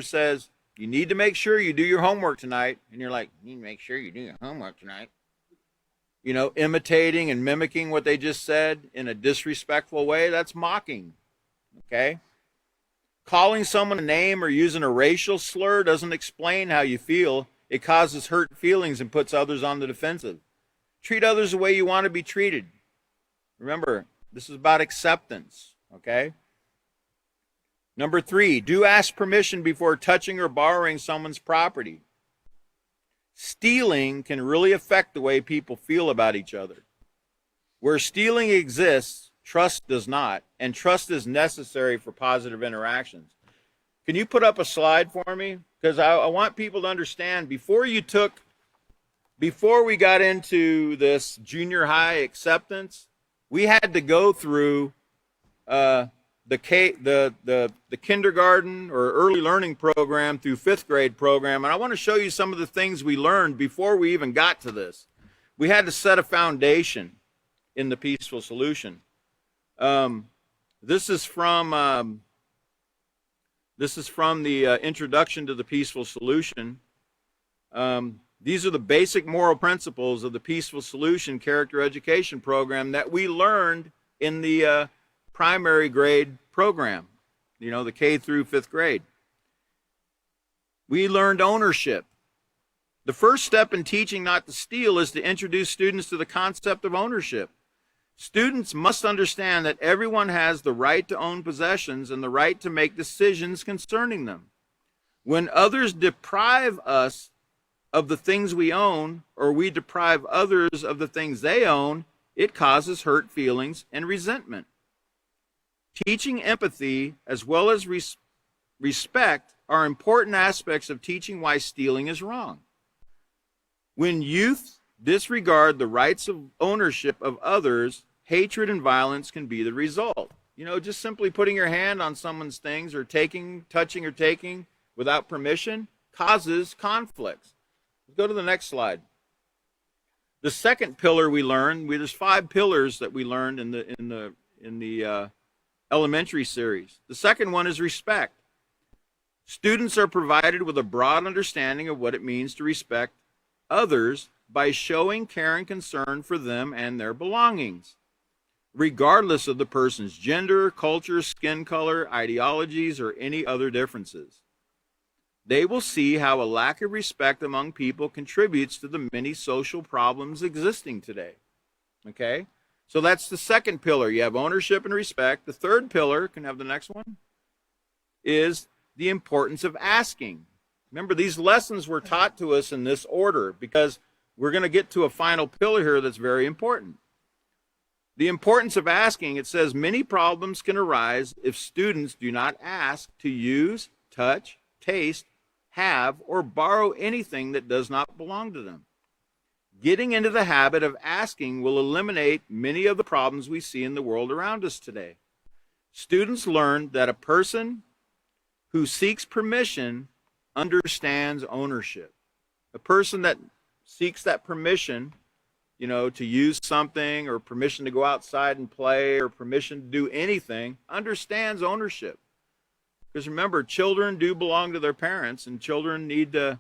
says, you need to make sure you do your homework tonight. And you're like, you need to make sure you do your homework tonight. Imitating and mimicking what they just said in a disrespectful way, that's mocking. Okay? Calling someone a name or using a racial slur doesn't explain how you feel. It causes hurt feelings and puts others on the defensive. Treat others the way you want to be treated. Remember, this is about acceptance. Okay? Number 3, do ask permission before touching or borrowing someone's property. Stealing can really affect the way people feel about each other. Where stealing exists, Trust does not. And trust is necessary for positive interactions. Can you put up a slide for me? Because I want people to understand, before we got into this junior high acceptance, we had to go through the kindergarten or early learning program through 5th grade program. And I want to show you some of the things we learned before we even got to this. We had to set a foundation in the Peaceful Solution. This is from the Introduction to the Peaceful Solution. These are the basic moral principles of the Peaceful Solution Character Education Program that we learned in the primary grade program, the K through 5th grade. We learned ownership. The first step in teaching not to steal is to introduce students to the concept of ownership. Students must understand that everyone has the right to own possessions and the right to make decisions concerning them. When others deprive us of the things we own, or we deprive others of the things they own, it causes hurt feelings and resentment. Teaching empathy as well as respect are important aspects of teaching why stealing is wrong. When youth disregard the rights of ownership of others, hatred and violence can be the result. Just simply putting your hand on someone's things or touching or taking without permission causes conflicts. Let's go to the next slide. The second pillar we learned, there's 5 pillars that we learned in the elementary series. The second one is respect. Students are provided with a broad understanding of what it means to respect others by showing care and concern for them and their belongings, regardless of the person's gender, culture, skin color, ideologies, or any other differences. They will see how a lack of respect among people contributes to the many social problems existing today. Okay? So that's the second pillar. You have ownership and respect. The third pillar, can I have the next one, is the importance of asking. Remember, these lessons were taught to us in this order because we're going to get to a final pillar here that's very important. The importance of asking, it says many problems can arise if students do not ask to use, touch, taste, have, or borrow anything that does not belong to them. Getting into the habit of asking will eliminate many of the problems we see in the world around us today. Students learn that a person who seeks permission understands ownership. A person that seeks that permission, to use something, or permission to go outside and play, or permission to do anything, understands ownership. Because remember, children do belong to their parents, and children need to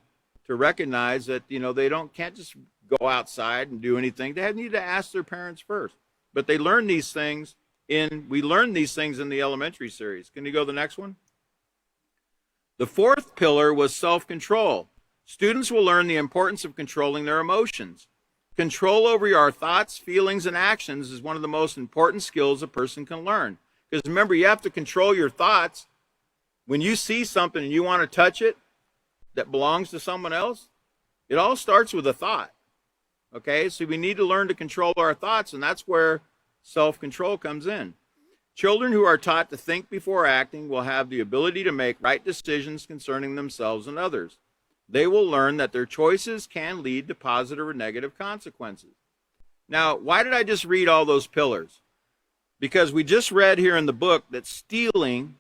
recognize that, they can't just go outside and do anything. They need to ask their parents first. But we learn these things in the elementary series. Can you go to the next one? The fourth pillar was self-control. Students will learn the importance of controlling their emotions. Control over our thoughts, feelings, and actions is one of the most important skills a person can learn. Because remember, you have to control your thoughts. When you see something and you want to touch it that belongs to someone else, it all starts with a thought. Okay, so we need to learn to control our thoughts, and that's where self-control comes in. Children who are taught to think before acting will have the ability to make right decisions concerning themselves and others. They will learn that their choices can lead to positive or negative consequences. Now, why did I just read all those pillars? Because we just read here in the book that stealing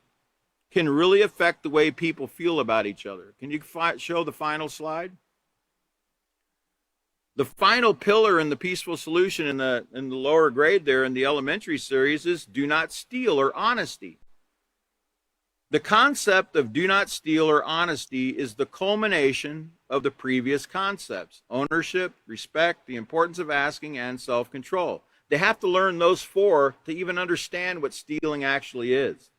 can really affect the way people feel about each other. Can you show the final slide? The final pillar in the Peaceful Solution in the lower grade there in the elementary series is do not steal, or honesty. The concept of do not steal or honesty is the culmination of the previous concepts: ownership, respect, the importance of asking, and self-control. They have to learn those 4 to even understand what stealing actually is.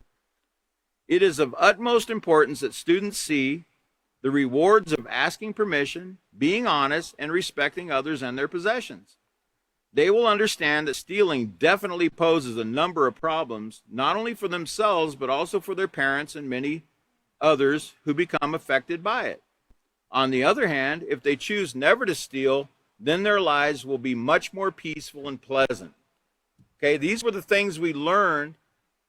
It is of utmost importance that students see the rewards of asking permission, being honest, and respecting others and their possessions. They will understand that stealing definitely poses a number of problems, not only for themselves, but also for their parents and many others who become affected by it. On the other hand, if they choose never to steal, then their lives will be much more peaceful and pleasant. Okay, these were the things we learned.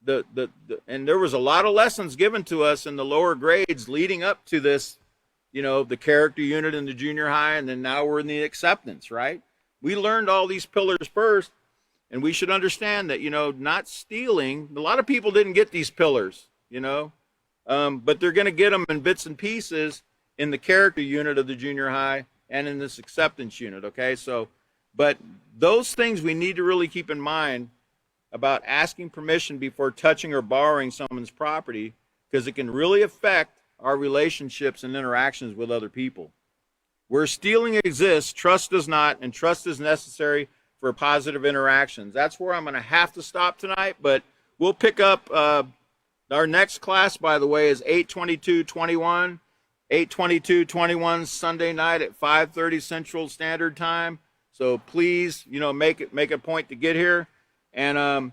And there was a lot of lessons given to us in the lower grades leading up to this, the character unit in the junior high, and then now we're in the acceptance, right? We learned all these pillars first, and we should understand that, not stealing. A lot of people didn't get these pillars, but they're going to get them in bits and pieces in the character unit of the junior high and in this acceptance unit, okay? So, but those things we need to really keep in mind about asking permission before touching or borrowing someone's property, because it can really affect our relationships and interactions with other people. Where stealing exists, trust does not, and trust is necessary for positive interactions. That's where I'm going to have to stop tonight, but we'll pick up our next class, by the way, is 8/22/21, 8/22/21 Sunday night at 5:30 Central Standard Time. So please, make a point to get here. And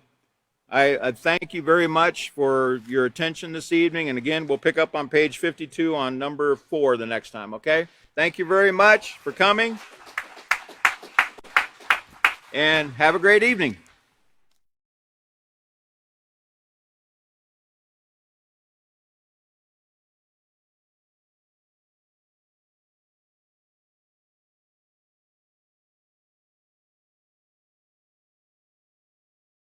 I thank you very much for your attention this evening. And again, we'll pick up on page 52 on number 4 the next time, okay? Thank you very much for coming. And have a great evening.